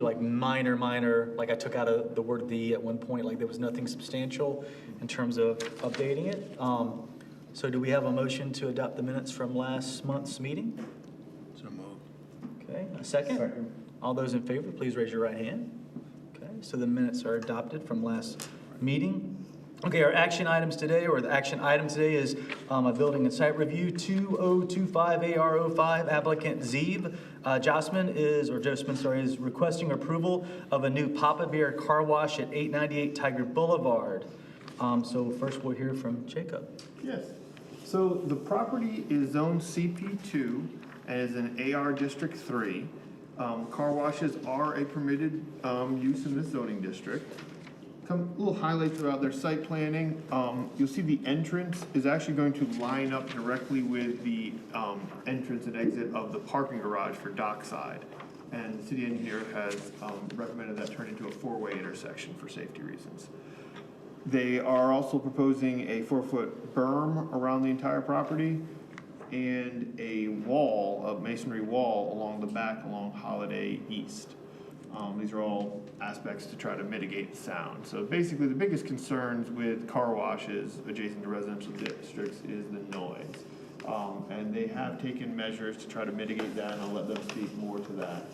like minor, like I took out the word "the" at one point, like there was nothing substantial in terms of updating it. So do we have a motion to adopt the minutes from last month's meeting? So moved. Okay, a second? Second. All those in favor, please raise your right hand. Okay, so the minutes are adopted from last meeting. Okay, our action items today, or the action item today is a building and site review, 2025 AR05, applicant Zeeb Jossman is requesting approval of a new Papa Bear car wash at 898 Tiger Boulevard. So first we'll hear from Jacob. Yes. So the property is zone CP2 and is in AR District 3. Car washes are a permitted use in this zoning district. Little highlights about their site planning. You'll see the entrance is actually going to line up directly with the entrance and exit of the parking garage for dockside. And the city engineer has recommended that turn into a four-way intersection for safety reasons. They are also proposing a 4-foot berm around the entire property and a wall, a masonry wall along the back along Holiday East. These are all aspects to try to mitigate the sound. So basically the biggest concerns with car washes adjacent to residential districts is the noise. And they have taken measures to try to mitigate that, and I'll let them speak more to that.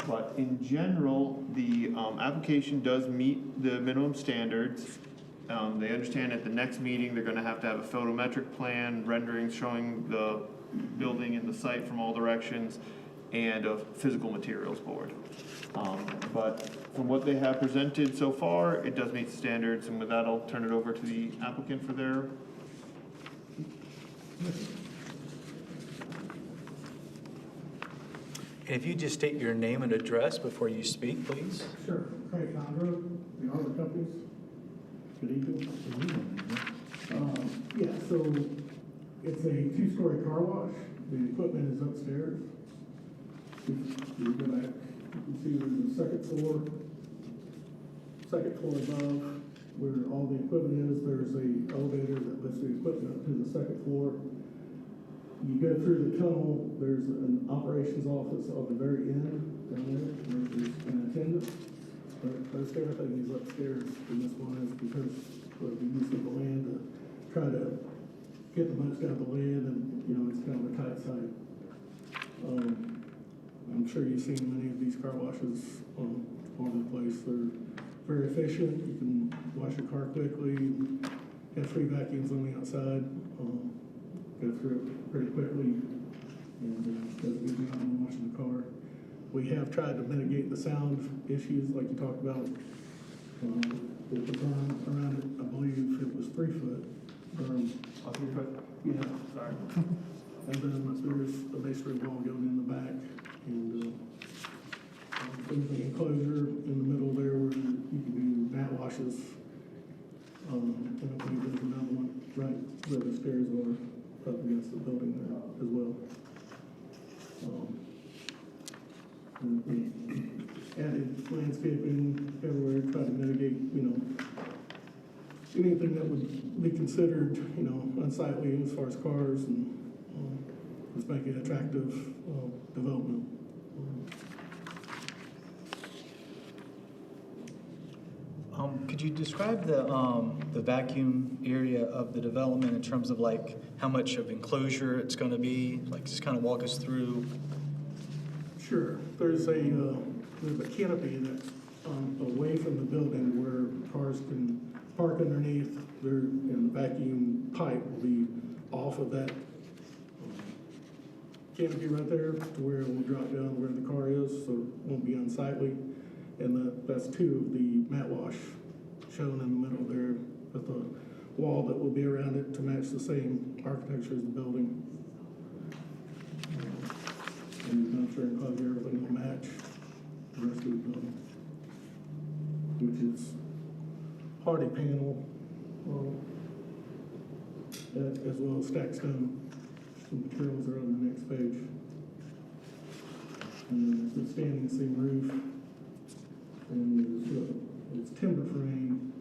But in general, the application does meet the minimum standards. They understand at the next meeting they're going to have a photometric plan, renderings showing the building and the site from all directions, and a physical materials board. But from what they have presented so far, it does meet the standards, and with that I'll turn it over to the applicant for their... And if you just state your name and address before you speak, please. Sure. Craig Condro, the Arbor Companies. Good evening. Yeah, so it's a 2-story car wash. The equipment is upstairs. If you go back, you can see there's a second floor above where all the equipment is. There's an elevator that lifts the equipment up to the second floor. You go through the tunnel, there's an operations office at the very end down there where there's an attendant. But most everything is upstairs, and this one is because of the use of the land to try to get the most out of the land, and it's kind of a tight site. I'm sure you've seen many of these car washes all over the place. They're very efficient. You can wash your car quickly, have free vacuums on the outside, go through it pretty quickly, and does a good job on washing the car. We have tried to mitigate the sound issues like you talked about with the berm around it. I believe it was 3 foot berm. Oh, 3 foot? Yeah. Sorry. And then there's a masonry wall going in the back, and there's an enclosure in the middle there where you can do mat washes. And I believe there's another one right where the stairs are up against the building there as well. And added landscaping everywhere, try to mitigate, anything that would be considered, unsightly as far as cars, and just make it attractive development. Could you describe the vacuum area of the development in terms of like how much of enclosure it's going to be? Like just kind of walk us through. Sure. There's a canopy that's away from the building where cars can park underneath there, and the vacuum pipe will be off of that canopy right there to where it will drop down where the car is, so it won't be unsightly. And that's 2 of the mat wash shown in the middle there with a wall that will be around it to match the same architecture as the building. And I'm sure enclosure everything will match the rest of the building, which is hardy panel as well as stacked stone. Some materials are on the next page. And then there's the standing seam roof. And there's timber frame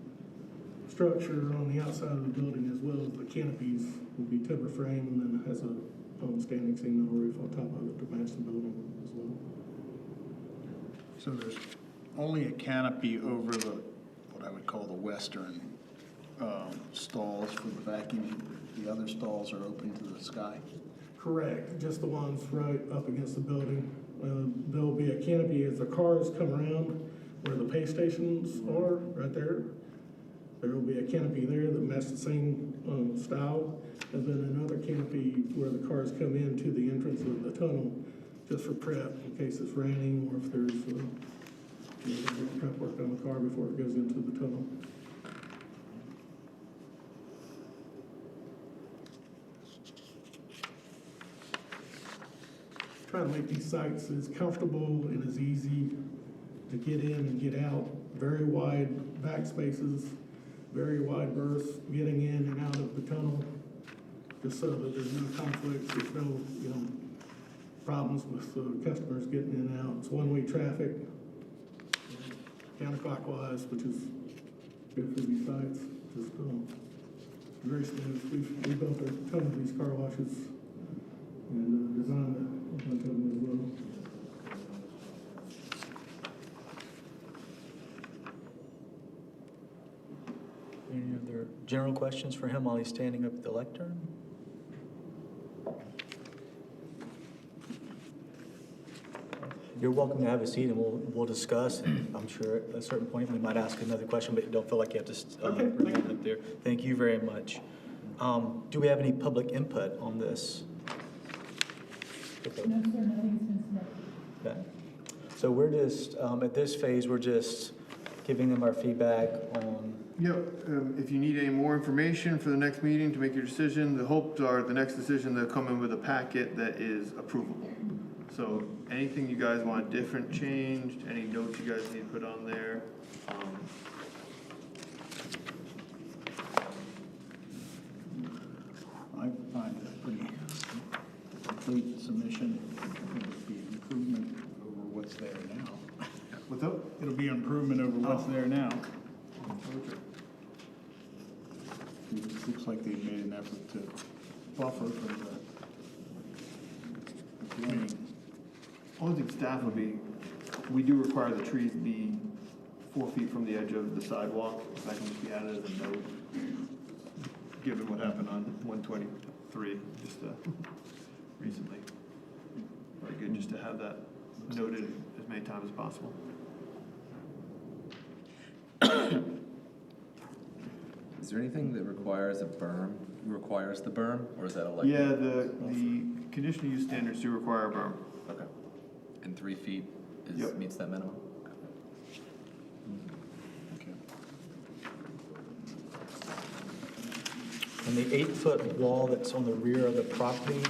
structure on the outside of the building, as well as the canopies will be timber frame, and then it has a standing seam metal roof on top of it to match the building as well. So there's only a canopy over the, what I would call the western stalls for the vacuum. The other stalls are open to the sky. Correct, just the ones right up against the building. There'll be a canopy as the cars come around where the pay stations are, right there. There will be a canopy there that matches the same style, and then another canopy where the cars come into the entrance of the tunnel, just for prep, in case it's raining or if there's prep work on the car before it goes into the tunnel. Try to make these sites as comfortable and as easy to get in and get out. Very wide back spaces, very wide berths, getting in and out of the tunnel, just so that there's no conflicts, there's no, problems with customers getting in and out. It's one-way traffic, counterclockwise, which is good for these sites. Just very smooth. We built a ton of these car washes and designed a bunch of them as well. Any other general questions for him while he's standing up at the lectern? You're welcome to have a seat and we'll discuss. And I'm sure at a certain point we might ask another question, but you don't feel like you have to Okay, remain thank you. up there. Thank you very much. Do we have any public input on this? No, sir, nothing's been submitted. Okay. So we're just, at this phase, we're just giving them our feedback on, Yep, if you need any more information for the next meeting to make your decision, the hopes are the next decision they'll come in with a packet that is approvable. So anything you guys want different changed, any notes you guys need to put on there, I find it a pretty complete submission. It'll be an improvement over what's there now. what's up? It'll be an improvement over what's there now. It looks like they've made an effort to buffer from the adjoining. Only thing staff would be, we do require the trees be 4 feet from the edge of the sidewalk. That can just be added as a note, given what happened on 123 just recently. Very good just to have that noted as many times as possible. Is there anything that requires the berm, or is that elected? Yeah, the conditional use standards do require a berm. Okay. And 3 feet Yep. meets that minimum? Okay. and the 8-foot wall that's on the rear of the property,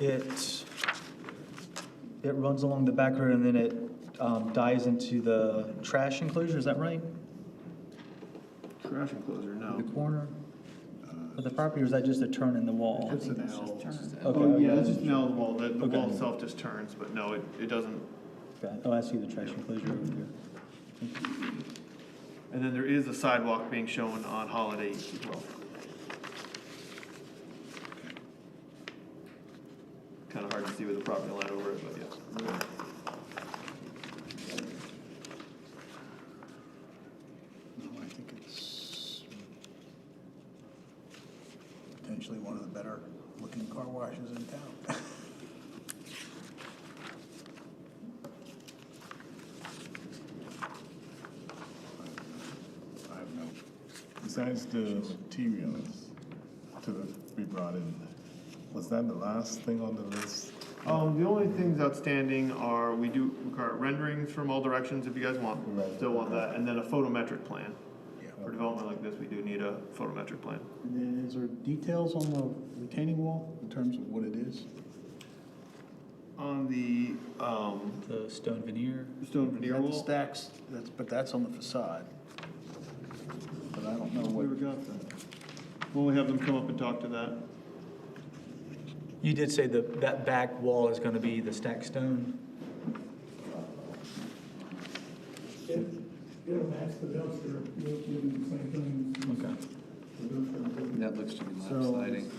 it runs along the back road and then it dives into the trash enclosure, is that right? Trash enclosure, no. The corner of the property, or is that just a turn in the wall? It's an L. Oh, Okay. yeah, it's just an L wall. The Okay. wall itself just turns, but no, it doesn't. Okay. Oh, I see the trash enclosure over there. And then there is a sidewalk being shown on Holiday East as well. Kind of hard to see with the property line over it, but yeah. No, I think it's potentially one of the better looking car washes in town. I have no. Besides the materials to be brought in, was that the last thing on the list? The only things outstanding are, we do require renderings from all directions if you guys want, still want that, and then a photometric plan. For development like this, we do need a photometric plan. And then is there details on the retaining wall in terms of what it is? On the, The stone veneer. stone veneer That wall. stacks, but that's on the facade. But I don't know what. We got that. When we have them come up and talk to that. You did say that back wall is going to be the stacked stone? It'll match the dumpster, we'll do the same thing. Okay. The dumpster. That looks to be lap So- siding.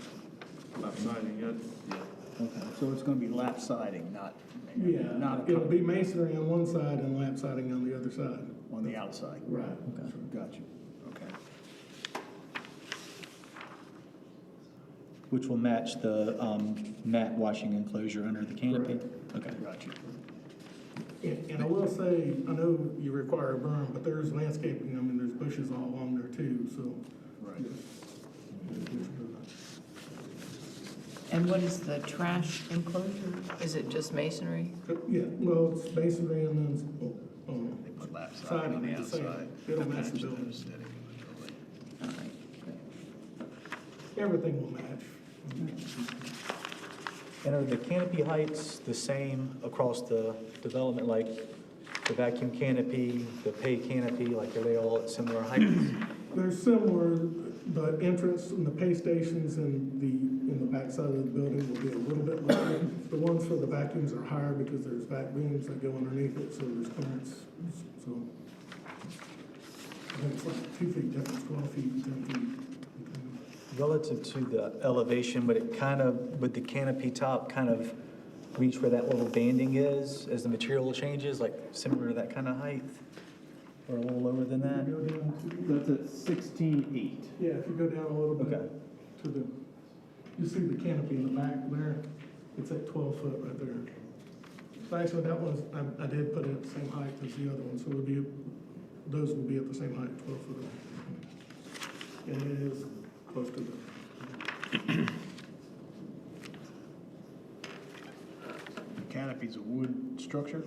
Left siding, yes. Okay, so it's gonna be lap siding, not, Yeah, not a it'll be masonry on one side and lap siding on the other side. on the outside. Right. Okay, got you. Okay. Which will match the mat washing enclosure under the canopy? Okay. Got you. And I will say, I know you require a berm, but there's landscaping, I mean, there's bushes all along there too, so. Right. And what is the trash enclosure? Is it just masonry? Yeah, well, it's masonry and then, They put lap siding siding on the is the same. outside. It'll to match the the building. aesthetic of the building. All right. Everything will match. And are the canopy heights the same across the development, like the vacuum canopy, the pay canopy, like are they all at similar heights? They're similar, the entrance and the pay stations and in the backside of the building will be a little bit lower. The ones for the vacuums are higher because there's vac booms that go underneath it, so there's clearance, so. I think it's like 2 feet difference, 12 feet, 10 feet. Relative to the elevation, would it kind of, would the canopy top kind of reach where that little banding is as the material changes, like similar to that kind of height? Or a little lower than that? Go down to, That's at 16.8. yeah, if you go down a little bit Okay. to the, you see the canopy in the back there? It's at 12 foot right there. So actually, that one's, I did put it at the same height as the other one, so it'll be, those will be at the same height, 12 foot. And it is close to the, The canopy's a wood structure?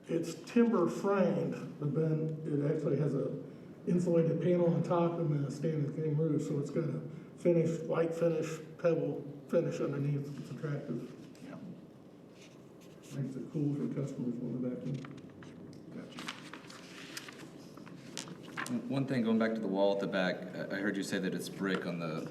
it's timber framed, but then it actually has a insulated panel on top and then a standing frame roof, so it's got a finish, white finish, pebble finish underneath. It's attractive. Yeah. Makes it cool for customers when they're vacuum. Got you. One thing, going back to the wall at the back, I heard you say that it's brick on the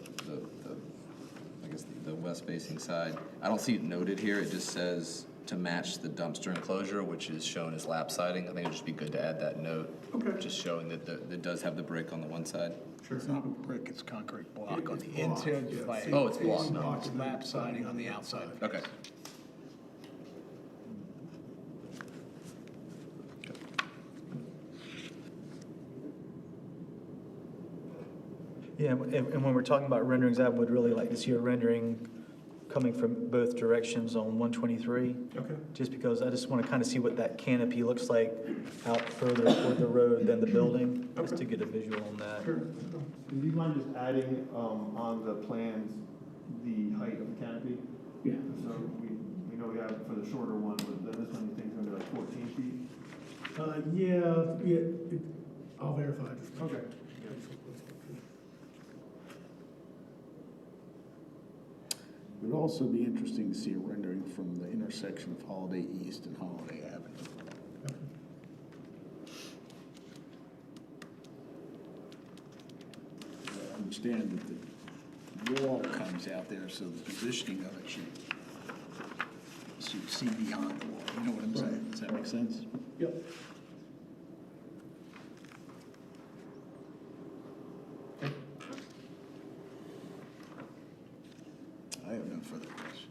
I guess, the west facing side. I don't see it noted here, it just says to match the dumpster enclosure, which is shown as lap siding. I think it'd just be good to add that note. Okay. Just showing that it does have the brick on the one side. Sure. It's not brick, it's concrete block on It's the block, inside. yeah. Like, Oh, it's block. No, it's lap siding on the outside. Okay. Yeah, and when we're talking about renderings, I would really like to see a rendering coming from both directions on 123. Okay. Just because I just want to kind of see what that canopy looks like out further toward the road than the building, just to get a visual on that. Sure. Do you mind just adding on the plans the height of the canopy? Yeah. So we know we have for the shorter one, but then this one you think is going to be like 14 feet? Yeah, I'll verify. Just Okay. It would also be interesting to see a rendering from the intersection of Holiday East and Holiday Avenue. I understand that the wall comes out there, so the positioning of it should, so you see beyond the wall. You know what I'm saying? Does that make sense? Yep. I have no further questions.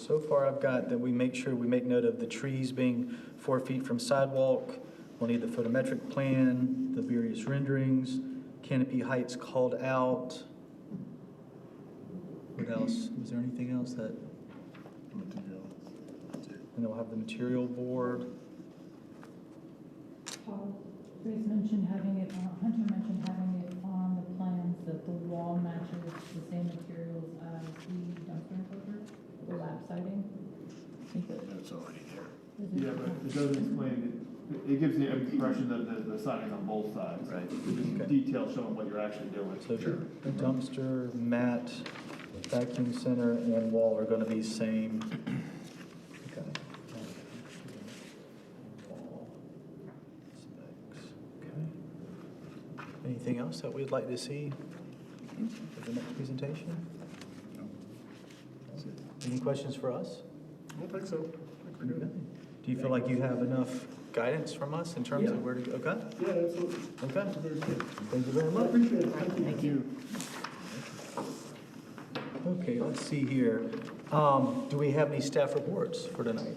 So far I've got that we make sure we make note of the trees being 4 feet from sidewalk. We'll need the photometric plan, the various renderings, canopy heights called out. What else? Was there anything else that, Material. and then we'll have the material board. Grace mentioned having it, Hunter mentioned having it on the plans that the wall matches the same materials as the dumpster enclosure, the lap siding. I think that. That's already there. Yeah, but it doesn't explain, it gives the impression that the siding's on both sides. Right. Just Okay. details showing what you're actually doing. So the dumpster, mat, vacuum center, and wall are gonna be same. Okay. Wall specs, okay. Anything else that we'd like to see for the next presentation? Any questions for us? I don't think so. I think we're good. Do you feel like you have enough guidance from us in terms of where to go? Okay, Yeah, absolutely. okay. Very good. Thank you very I much. appreciate it. Thank you. Thank you. Okay, let's see here. Do we have any staff reports for tonight?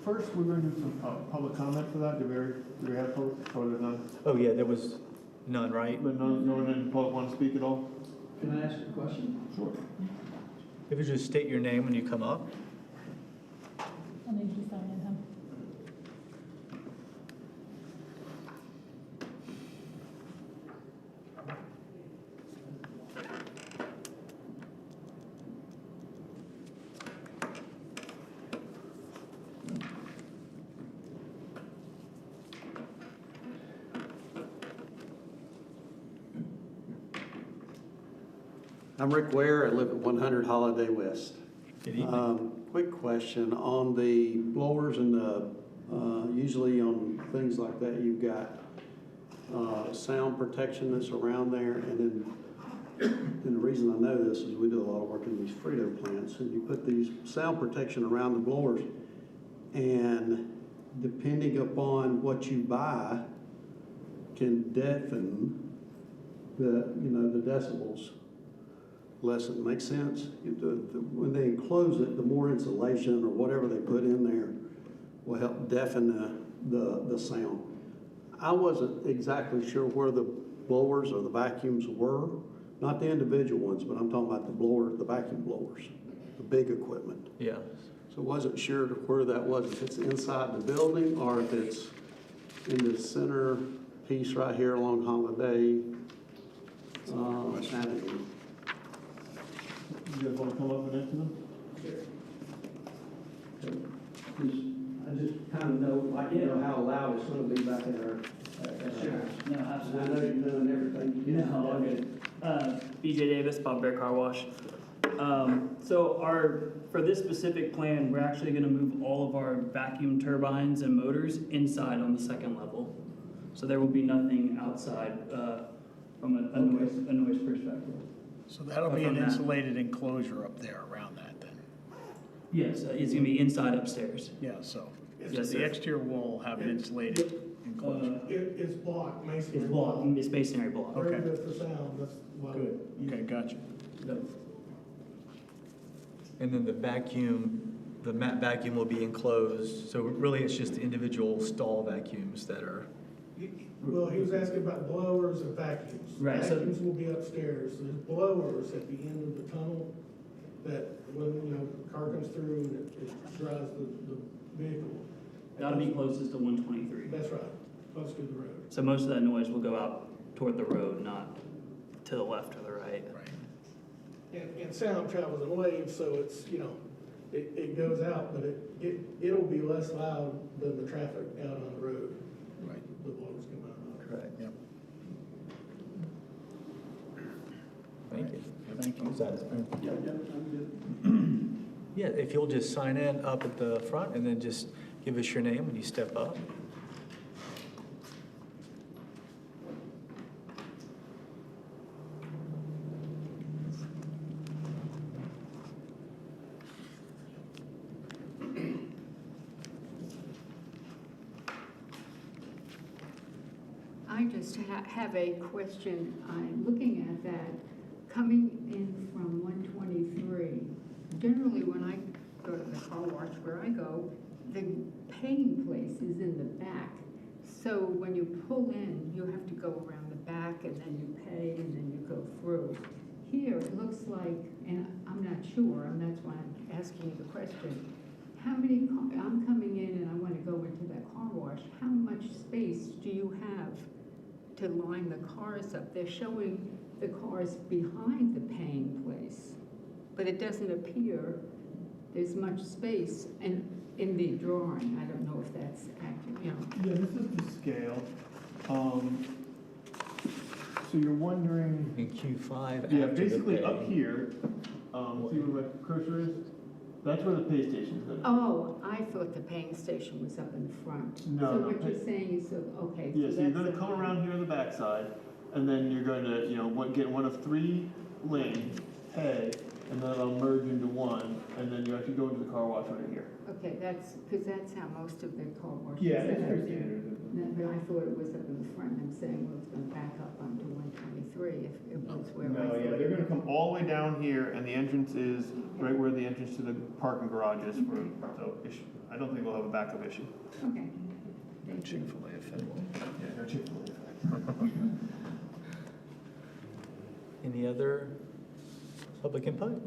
First, we're going to do some public comment for that. Do we have public, or there's none? Oh, yeah, there was none, right? But no one in public want to speak at all? Can I ask a question? Sure. If you just state your name when you come up. I'll need you to sign in, huh? I'm Rick Ware, I live at 100 Holiday West. Good evening. Quick question, on the blowers and the, usually on things like that, you've got sound protection that's around there, and the reason I know this is we do a lot of work in these Frito plants, and you put these sound protection around the blowers, and depending upon what you buy, can deafen the decibels. Lessen, makes sense? When they enclose it, the more insulation or whatever they put in there will help deafen the sound. I wasn't exactly sure where the blowers or the vacuums were, not the individual ones, but I'm talking about the vacuum blowers, the big equipment. Yeah. So I wasn't sure where that was, if it's inside the building or if it's in the center piece right here along Holiday Avenue. You guys want to come up and answer them? I just kind of know how loud it's gonna be back in our. Sure. No, I absolutely. know you're doing everything. you can. No, all good. BJ Davis, Bob Bear Car Wash. For this specific plan, we're actually gonna move all of our vacuum turbines and motors inside on the second level. So there will be nothing outside, from a noise perspective. So that'll be From an that. insulated enclosure up there around that then? Yes, it's gonna be inside upstairs. Yeah, so Yes, the sir. exterior wall will have an insulated enclosure. It's blocked, masonry It's block, it's masonry block. Okay. Very good for sound, that's why. Good, okay, gotcha. And then the mat vacuum will be enclosed. So really, it's just the individual stall vacuums that are, Well, he was asking about blowers and vacuums. Right, so- Vacuums will be upstairs, there's blowers at the end of the tunnel that when, the car comes through and it drives the vehicle. That'll be closest to 123. That's right, close to the road. So most of that noise will go out toward the road, not to the left or the right. And sound travels in waves, so it's, it goes out, but it'll be less loud than the traffic out on the road. Right. The blowers come out on. correct. Yep. Thank you. Thank you. Is that- Yeah, I'm good. Yeah, if you'll just sign in up at the front and then just give us your name when you step up. I just have a question. I'm looking at that, coming in from 123. Generally, when I go to the car wash where I go, the paying place is in the back. So when you pull in, you have to go around the back and then you pay and then you go through. Here, it looks like, and I'm not sure, and that's why I'm asking you the question. I'm coming in and I want to go into that car wash. How much space do you have to line the cars up? They're showing the cars behind the paying place, but it doesn't appear there's much space in the drawing. I don't know if that's accurate, Yeah, this is the scale. So you're wondering, In Q5 yeah, after the basically pay. up here, see where my cursor is? That's where the pay station is gonna Oh, I thought the paying station was up in front. No, So no, what you're pay- saying is, okay. Yeah, so you're that's gonna the- come around here on the backside, and then you're going to, get one of 3 lanes, pay, and then it'll merge into one, and then you're actually you go into the car wash right here. Okay, because that's how most of the car washes. Yeah, it's are. very standard. But I thought it was up in the front, I'm saying, well, it's gonna back up onto 123 if it was where I No, thought. yeah, they're gonna come all the way down here, and the entrance is right where the entrance to the parking garage is for, so I don't think we'll have a backup issue. Okay. Thank you. Chick-fil-A effect. Yeah, no Chick-fil-A effect. Any other public input?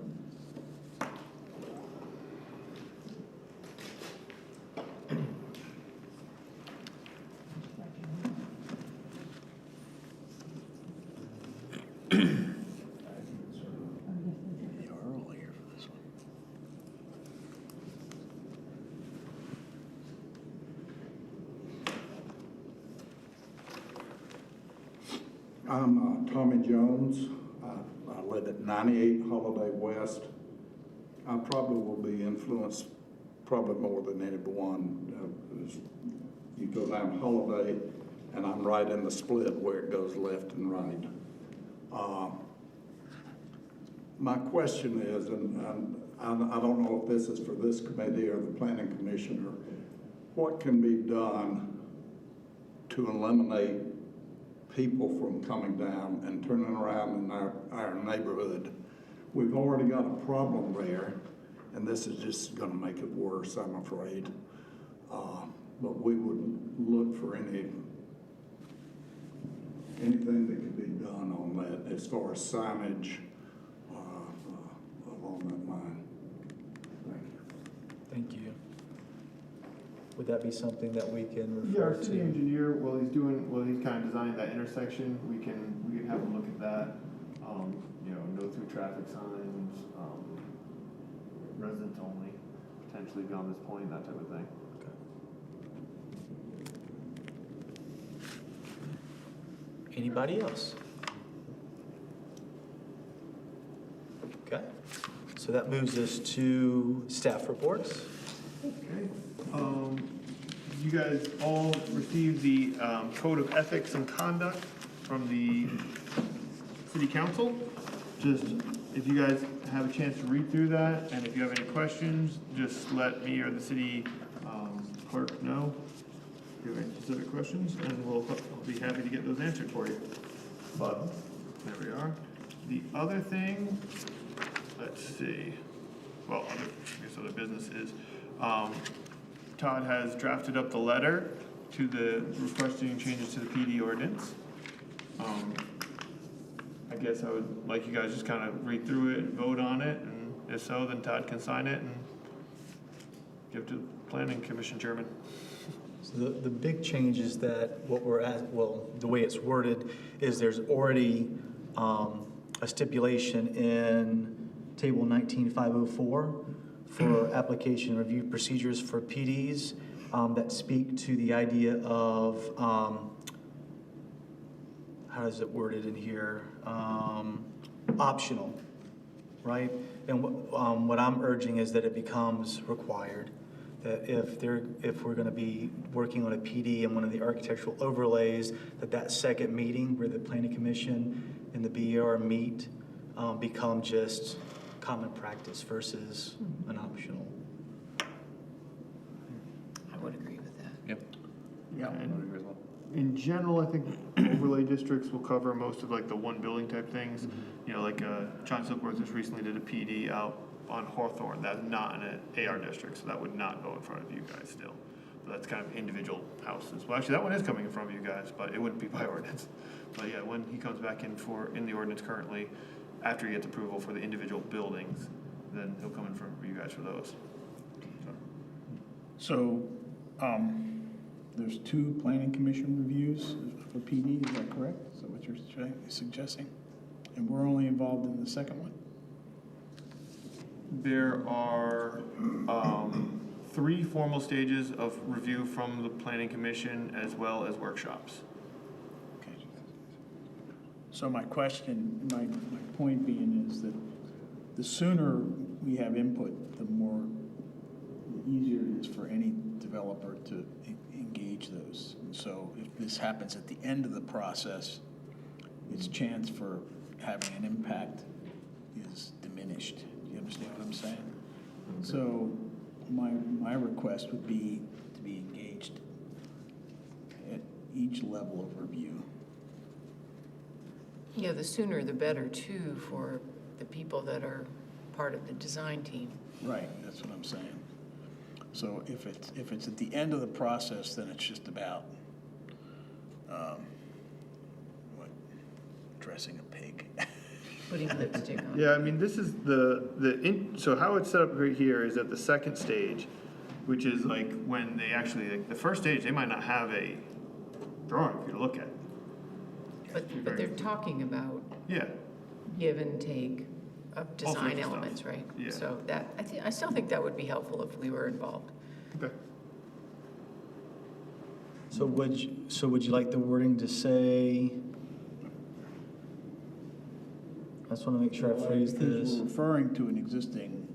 I'm Tommy Jones. I live at 98 Holiday West. I probably will be influenced probably more than anyone. You go down Holiday, and I'm right in the split where it goes left and right. My question is, and I don't know if this is for this committee or the planning commissioner, what can be done to eliminate people from coming down and turning around in our neighborhood? We've already got a problem there, and this is just gonna make it worse, I'm afraid. But we would look for anything that could be done on that as far as signage along that line. Thank you. Thank you. Would that be something that we can Yeah, our refer city to? engineer, while he's kind of designing that intersection, we can have a look at that. No through traffic signs, residents only, potentially beyond this point, that type of thing. Anybody else? Okay, so that moves us to staff reports. Okay. You guys all received the Code of Ethics and Conduct from the City Council. Just, if you guys have a chance to read through that, and if you have any questions, just let me or the city clerk know if you have any specific questions, and we'll be happy to get those answered for you. But, there we are. The other thing, let's see, well, I guess other business is, Todd has drafted up the letter to the requesting changes to the PD ordinance. I guess I would like you guys just kind of read through it and vote on it, and if so, then Todd can sign it and give to the planning commission chairman. So the big change is that what we're at, well, the way it's worded is there's already a stipulation in table 19504 for application review procedures for PDs that speak to the idea of, how is it worded in here? Optional, right? And what I'm urging is that it becomes required. That if we're gonna be working on a PD and one of the architectural overlays, that second meeting where the planning commission and the BER meet become just common practice versus an optional. I would agree with that. Yep. Yeah. I would agree as well. In general, I think overlay districts will cover most of like the one building type things. Like John Silkworth just recently did a PD out on Hawthorne. That's not an AR district, so that would not go in front of you guys still. But that's kind of individual houses. Well, actually, that one is coming in front of you guys, but it wouldn't be by ordinance. But yeah, when he comes back in the ordinance currently, after he gets approval for the individual buildings, then he'll come in front of you guys for those. So, there's 2 planning commission reviews for PD, is that correct? Is that what you're suggesting? And we're only involved in the second one? There are 3 formal stages of review from the planning commission as well as workshops. Okay. So my question, my point being is that the sooner we have input, the easier it is for any developer to engage those. And so if this happens at the end of the process, its chance for having an impact is diminished. Do you understand what I'm saying? So my request would be to be engaged at each level of review. Yeah, the sooner the better too for the people that are part of the design team. Right, that's what I'm saying. So if it's at the end of the process, then it's just about, dressing a pig. Putting lipstick on. Yeah, I mean, this is so how it's set up right here is at the second stage, which is like when they actually, like, the first stage, they might not have a drawing for you to look at. But they're talking about Yeah, give and take of All sorts design of stuff. elements, right? Yeah. So that, I still think that would be helpful if we were involved. okay. So would you like the wording to say? I just want to make sure I phrase Because this. we're referring to an existing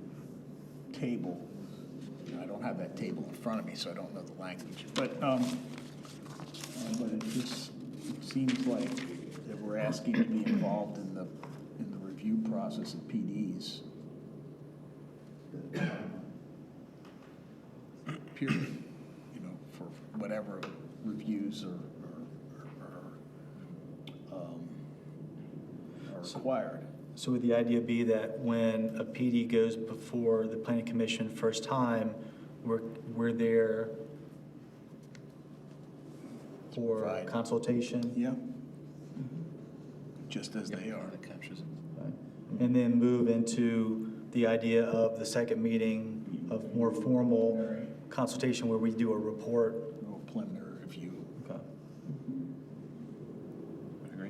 table. You know, I don't have that table in front of me, so I don't know the language. But it just, it seems like that we're asking to be involved in the review process of PDs. Period, you know, for whatever reviews are required. So would the idea be that when a PD goes before the planning commission first time, we're there for Provide. consultation? Yeah. Just as they are. That captures it. Right. And then move into the idea of the second meeting of more formal consultation where we do a report? A little preliminary review. Okay. Would agree.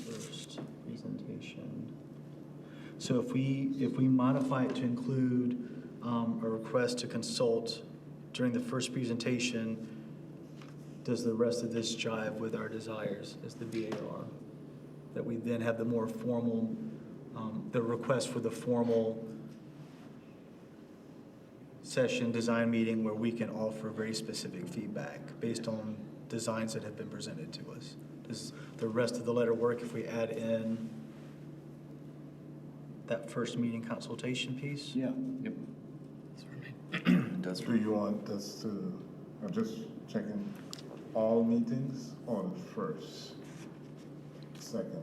First presentation. So if we modify it to include a request to consult during the first presentation, does the rest of this jive with our desires as the VAR? That we then have the more formal, the request for the formal session design meeting where we can offer very specific feedback based on designs that have been presented to us. Does the rest of the letter work if we add in that first meeting consultation piece? Yeah. Yep. It does Do you want us to, I'm just checking, all meetings or the first, second?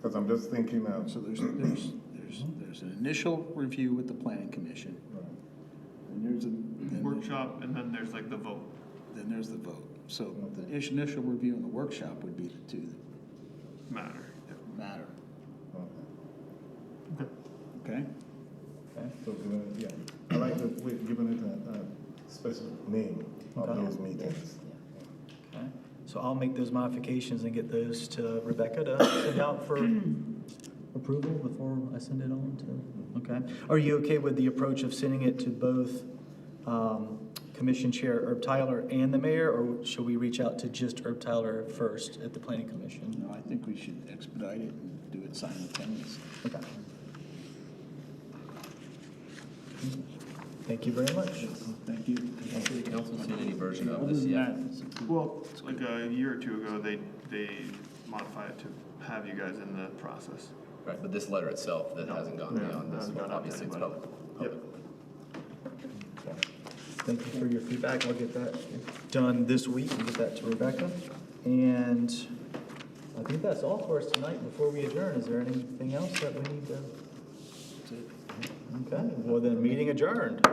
Because I'm just thinking of, So there's an initial review with the planning commission, and there's a Workshop, and then there's like the vote. then there's the vote. So the initial review and the workshop would be the two Matter. that matter. okay. Okay? Okay. So giving it, yeah, I like that we're giving it a specific name of Okay. those meetings. Okay. So I'll make those modifications and get those to Rebecca to send out for approval before I send it on to, okay? Are you okay with the approach of sending it to both Commission Chair Herb Tyler and the mayor, or should we reach out to just Herb Tyler first at the Planning Commission? No, I think we should expedite it and do it simultaneously. Okay. Thank you very much. Thank you. Has the council seen any version of Other this than yet? that, Well, like a year or two ago, they modified it to have you guys in the process. Right, but this letter itself, that hasn't gone No, beyond this, hasn't gone out to obviously it's anybody. public. Yep. Thank you for your feedback. I'll get that done this week and get that to Rebecca. And I think that's all for us tonight. Before we adjourn, is there anything else that we need to? that's it. Okay, well then, meeting adjourned.